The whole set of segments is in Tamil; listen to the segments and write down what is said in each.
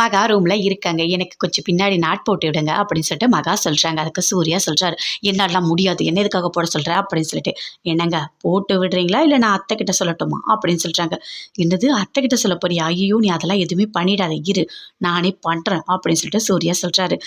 மகா ரூம்ல இருக்காங்க. எனக்கு கொஞ்சம் பின்னாடி நாட் போட்டு விடுங்க அப்படின்னு சொல்லிட்டு மகா சொல்றாங்க. அதுக்கு சூர்யா சொல்றாரு, என்னாலாம் முடியாது. என்ன எதுக்காக போட சொல்ற அப்படின்னு சொல்லிட்டு. என்னங்க போட்டு விடுறீங்களா? இல்ல நான் அத்தை கிட்ட சொல்லட்டுமா? அப்படின்னு சொல்றாங்க. என்னது அத்தை கிட்ட சொல்ல போறியா? ஐயோ! நீ அதெல்லாம் எதுவுமே பண்ணிடாத. இரு நானே பண்றேன் அப்படின்னு சொல்லிட்டு சூர்யா சொல்றாரு.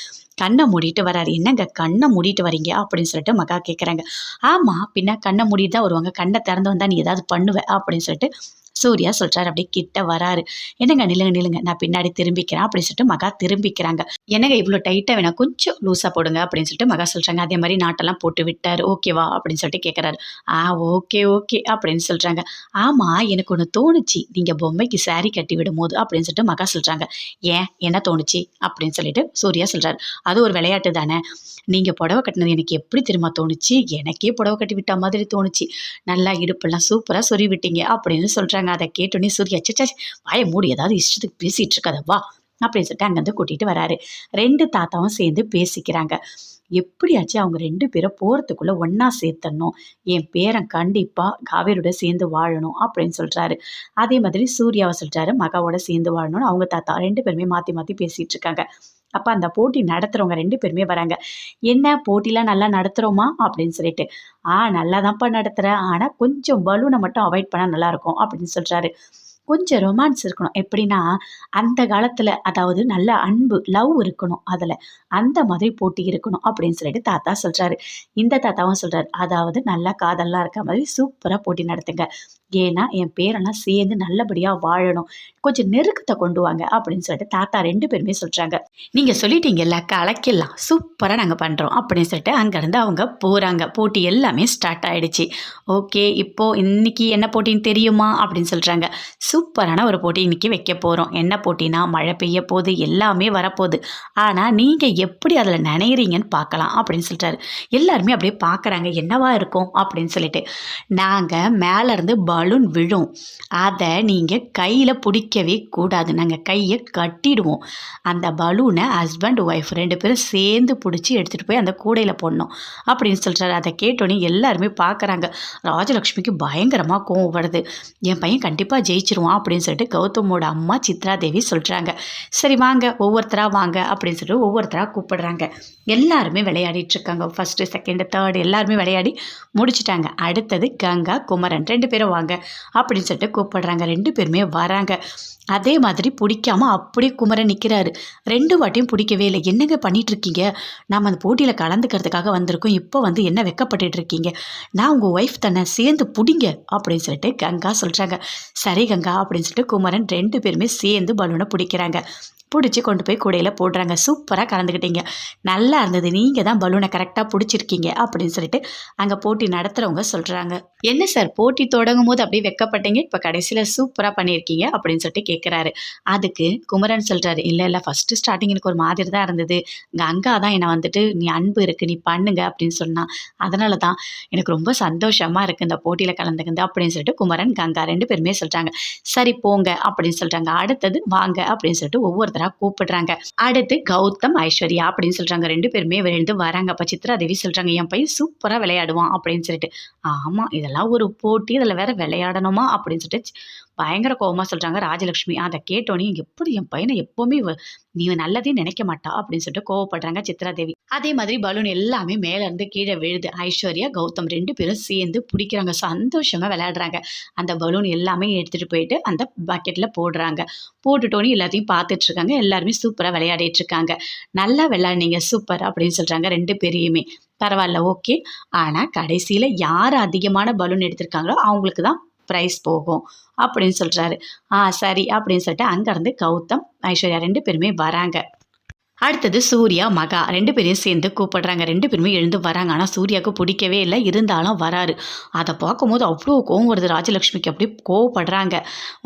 கண்ணை மூடிட்டு வராரு. என்னங்க கண்ணை மூடிட்டு வரீங்க அப்படின்னு சொல்லிட்டு மகா கேட்குறாங்க. ஆமா பின்ன கண்ணை மூடிட்டு தான் வருவாங்க. கண்ணை திறந்து வந்தா நீ ஏதாவது பண்ணுவ அப்படின்னு சொல்லிட்டு சூர்யா சொல்றாரு. அப்படியே கிட்ட வராரு. என்னங்க நில்லுங்க நில்லுங்க நான் பின்னாடி திரும்பிக்கிறேன் அப்படின்னு சொல்லிட்டு மகா திரும்பிக்கிறாங்க. என்னங்க இவ்வளோ டைட்டாக வேணா கொஞ்சம் லூஸாக போடுங்க அப்படின்னு சொல்லிட்டு மகா சொல்றாங்க. அதே மாதிரி நாட்டெல்லாம் போட்டு விட்டாரு. ஓகேவா அப்படின்னு சொல்லிட்டு கேட்குறாரு. ஓகே ஓகே அப்படின்னு சொல்றாங்க. ஆமா எனக்கு ஒன்று தோணுச்சு நீங்க பொம்மைக்கு saree கட்டி விடும்போது அப்படின்னு சொல்லிட்டு மகா சொல்றாங்க. ஏன் என்ன தோணுச்சு அப்படின்னு சொல்லிட்டு சூர்யா சொல்றாரு. அது ஒரு விளையாட்டு தானே. நீங்க புடவை கட்டினது எனக்கு எப்படி தெரியுமா தோணுச்சு, எனக்கே புடவை கட்டி விட்ட மாதிரி தோணுச்சு. நல்லா இடுப்பெல்லாம் சூப்பரா சொருவி விட்டீங்க அப்படின்னு சொல்றாங்க. அதை கேட்டோன்னே சூர்யா அச்சச்சா வாயை மூடி ஏதாவது இஷ்டத்துக்கு பேசிட்டு இருக்காத வா அப்படின்னு சொல்லிட்டு அங்கேருந்து கூட்டிட்டு வராரு. 2 தாத்தாவும் சேர்ந்து பேசிக்கிறாங்க. எப்படியாச்சும் அவங்க 2 பேரும் போறதுக்குள்ள ஒண்ணா சேர்த்தணும். என் பேரன் கண்டிப்பா காவேரியோட சேர்ந்து வாழணும் அப்படின்னு சொல்றாரு. அதே மாதிரி சூர்யாவை சொல்றாரு மகாவோட சேர்ந்து வாழணும்னு அவங்க தாத்தா 2 பேருமே மாத்தி மாத்தி பேசிட்டு இருக்காங்க. அப்ப அந்த போட்டி நடத்துறவங்க 2 பேருமே வராங்க. என்ன போட்டிலாம் நல்லா நடத்துறோமா அப்படின்னு சொல்லிட்டு. நல்லாதான்ப்பா நடத்துறேன். ஆனா கொஞ்சம் பலூனை மட்டும் அவாய்ட் பண்ணா நல்லா இருக்கும் அப்படின்னு சொல்றாரு. கொஞ்சம் ரொமான்ஸ் இருக்கணும். எப்படின்னா, அந்த காலத்துல அதாவது நல்ல அன்பு, லவ் இருக்கணும் அதுல. அந்த மாதிரி போட்டி இருக்கணும் அப்படின்னு சொல்லிட்டு தாத்தா சொல்றாரு. இந்த தாத்தாவும் சொல்றாரு. அதாவது நல்லா காதல்லாம் இருக்க மாதிரி சூப்பரா போட்டி நடத்துங்க. ஏன்னா, என் பேரெல்லாம் சேர்ந்து நல்லபடியா வாழணும். கொஞ்சம் நெருக்கத்த கொண்டு வாங்க அப்படின்னு சொல்லிட்டு தாத்தா 2 பேருமே சொல்றாங்க. நீங்க சொல்லிட்டீங்கல்ல கலக்கிடலாம். சூப்பரா நாங்க பண்றோம் அப்படின்னு சொல்லிட்டு அங்கருந்து அவங்க போறாங்க. போட்டி எல்லாமே ஸ்டார்ட் ஆயிடுச்சு. ஓகே இப்போ இன்னைக்கு என்ன போட்டின்னு தெரியுமா அப்படின்னு சொல்றாங்க. சூப்பரான ஒரு போட்டி இன்னைக்கு வைக்க போகிறோம். என்ன போட்டினா மழை பெய்ய போகுது எல்லாமே வரப்போகுது. ஆனால் நீங்கள் எப்படி அதில் நனையிறீங்கன்னு பார்க்கலாம் அப்படின்னு சொல்லிட்டாரு. எல்லாருமே அப்படியே பார்க்குறாங்க என்னவா இருக்கும் அப்படின்னு சொல்லிட்டு. நாங்கள் மேலேருந்து பலூன் விழும். அதை நீங்கள் கையில் பிடிக்கவே கூடாது. நாங்கள் கையை கட்டிடுவோம். அந்த பலூனை ஹஸ்பண்ட் ஒய்ஃப் 2 பேரும் சேர்ந்து பிடிச்சி எடுத்துகிட்டு போய் அந்த கூடையில் போடணும் அப்படின்னு சொல்கிறாரு. அதை கேட்டோன்னே எல்லாருமே பார்க்குறாங்க. ராஜலக்ஷ்மிக்கு பயங்கரமாக கோவம் வருது. என் பையன் கண்டிப்பாக ஜெயிச்சிருவான் அப்படின்னு சொல்லிட்டு கௌதமோட அம்மா சித்ரா தேவி சொல்கிறாங்க. சரி வாங்க ஒவ்வொருத்தராக வாங்க அப்படின்னு சொல்லிட்டு ஒவ்வொருத்தராக கூப்பிடுறாங்க. எல்லாருமே விளையாடிட்டு இருக்காங்க. ஃபர்ஸ்ட் செகண்ட் தேர்ட் எல்லாருமே விளையாடி முடிச்சிட்டாங்க. அடுத்தது கங்கா குமரன் 2 பேரும் வாங்க அப்படின்னு சொல்லிட்டு கூப்பிடுறாங்க. 2 பேருமே வராங்க. அதே மாதிரி பிடிக்காம அப்படியே குமரன் நிற்கிறாரு. 2 வாட்டியும் பிடிக்கவே இல்லை. என்னங்க பண்ணிட்டு இருக்கீங்க? நம்ம அந்த போட்டியில் கலந்துக்கிறதுக்காக வந்திருக்கோம். இப்போ வந்து என்ன வெக்கப்பட்டு இருக்கீங்க? நான் உங்கள் ஒய்ஃப் தானே சேர்ந்து பிடிங்க அப்படின்னு சொல்லிட்டு கங்கா சொல்கிறாங்க. சரி கங்கா அப்படின்னு சொல்லிட்டு குமரன் 2 பேருமே சேர்ந்து பலூனை பிடிக்கிறாங்க. பிடிச்சி கொண்டு போய் கூடையில் போடுறாங்க. சூப்பராக கலந்துக்கிட்டீங்க. நல்லா இருந்தது. நீங்கள் தான் பலூனை கரெக்டாக பிடிச்சிருக்கீங்க அப்படின்னு சொல்லிட்டு அங்கே போட்டி நடத்துகிறவங்க சொல்கிறாங்க. என்ன சார் போட்டி தொடங்கும் போது அப்படியே வெக்கப்பட்டீங்க, இப்போ கடைசியில் சூப்பராக பண்ணியிருக்கீங்க அப்படின்னு சொல்லிட்டு கேட்குறாரு. அதுக்கு குமரன் சொல்கிறாரு, இல்லை ஃபஸ்ட்டு ஸ்டார்டிங் எனக்கு ஒரு மாதிரி தான் இருந்தது. கங்கா தான் என்னை வந்துட்டு நீ அன்பு இருக்குது நீ பண்ணுங்க அப்படின்னு சொன்னான். அதனால தான் எனக்கு ரொம்ப சந்தோஷமாக இருக்குது இந்த போட்டியில் கலந்துக்குது அப்படின்னு சொல்லிட்டு குமரன் கங்கா 2 பேருமே சொல்கிறாங்க. சரி போங்க அப்படின்னு சொல்கிறாங்க. அடுத்தது வாங்க அப்படின்னு சொல்லிட்டு ஒவ்வொருத்தராக கூப்பிடுறாங்க. அடுத்து கௌதம் ஐஸ்வர்யா அப்படின்னு சொல்கிறாங்க. 2 பேருமே விழுந்து வராங்க. அப்போ சித்ரா தேவி சொல்கிறாங்க, என் பையன் சூப்பராக விளையாடுவான் அப்படின்னு சொல்லிட்டு. ஆமாம் இதெல்லாம் ஒரு போட்டி, இதில் வேற விளையாடணுமா அப்படின்னு சொல்லிட்டு பயங்கர கோவமாக சொல்கிறாங்க ராஜலக்ஷ்மி. அதை கேட்டோன்னே எப்படி என் பையனை எப்போவுமே நீ நல்லதே நினைக்க மாட்டா அப்படின்னு சொல்லிட்டு கோவப்படுறாங்க சித்ரா தேவி. அதே மாதிரி பலூன் எல்லாமே மேலேருந்து கீழே விழுது. ஐஸ்வர்யா கௌதம் 2 பேரும் சேர்ந்து பிடிக்கிறாங்க. சந்தோஷமாக விளையாடுறாங்க. அந்த பலூன் எல்லாமே எடுத்துகிட்டு போயிட்டு அந்த பக்கெட்டில் போடுறாங்க. போட்டுட்டோன்னே எல்லாத்தையும் பார்த்துட்ருக்காங்க. எல்லாருமே சூப்பராக விளையாடிட்டு இருக்காங்க. நல்லா விளையாடுனீங்க சூப்பர் அப்படின்னு சொல்கிறாங்க 2 பேரையுமே. பரவாயில்ல ஓகே. ஆனால் கடைசியில் யார் அதிகமான பலூன் எடுத்திருக்காங்களோ அவங்களுக்கு தான் ப்ரைஸ் போகும் அப்படின்னு சொல்கிறாரு. சரி அப்படின்னு சொல்லிட்டு அங்கேருந்து கௌதம் ஐஸ்வர்யா 2 பேருமே வராங்க. அடுத்தது சூர்யா மகா 2 பேரையும் சேர்ந்து கூப்பிடுறாங்க. 2 பேருமே எழுந்து வராங்க. ஆனால் சூர்யாவுக்கு பிடிக்கவே இல்லை. இருந்தாலும் வராரு. அதை பார்க்கும்போது அவ்வளோ கோவம் வருது ராஜலக்ஷ்மிக்கு. அப்படியே கோவப்படுறாங்க.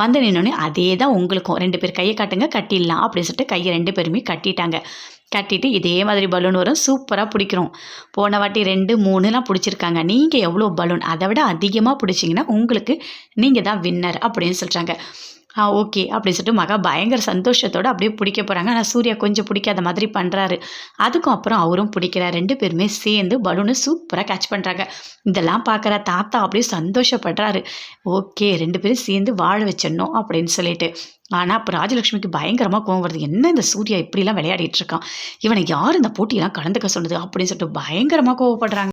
வந்து நின்னோடனே அதே தான் உங்களுக்கும் 2 பேர் கையை காட்டுங்க கட்டிடலாம் அப்படின்னு சொல்லிட்டு கையை 2 பேருமே கட்டிட்டாங்க. கட்டிட்டு இதே மாதிரி பலூன் வரும் சூப்பராக பிடிக்கிறோம். போன வாட்டி 2 3லாம் பிடிச்சிருக்காங்க. நீங்கள் எவ்வளோ பலூன் அதை விட அதிகமாக பிடிச்சிங்கன்னா உங்களுக்கு நீங்கள் தான் வின்னர் அப்படின்னு சொல்கிறாங்க. ஓகே அப்படின்னு சொல்லிட்டு மகா பயங்கர சந்தோஷத்தோடு அப்படியே பிடிக்க போகிறாங்க. ஆனால் சூர்யா கொஞ்சம் பிடிக்காத மாதிரி பண்ணுறாரு. அதுக்கும் அப்புறம் அவரும் பிடிக்கிறார். 2 பேருமே சேர்ந்து பலூனை சூப்பராக கேட்ச் பண்ணுறாங்க. இதெல்லாம் பார்க்குற தாத்தா அப்படியே சந்தோஷப்படுறாரு. ஓகே 2 பேரும் சேர்ந்து வாழ வச்சிடணும் அப்படின்னு சொல்லிட்டு ஆனால் அப்போ ராஜலட்சுமிக்கு பயங்கரமாக கோவம் வருது. என்ன இந்த சூர்யா இப்படிலாம் விளையாடிட்டு இருக்கான், இவனை யார் இந்த போட்டியெல்லாம் கலந்துக்க சொன்னது அப்படின்னு சொல்லிட்டு பயங்கரமாக கோவப்படுறாங்க.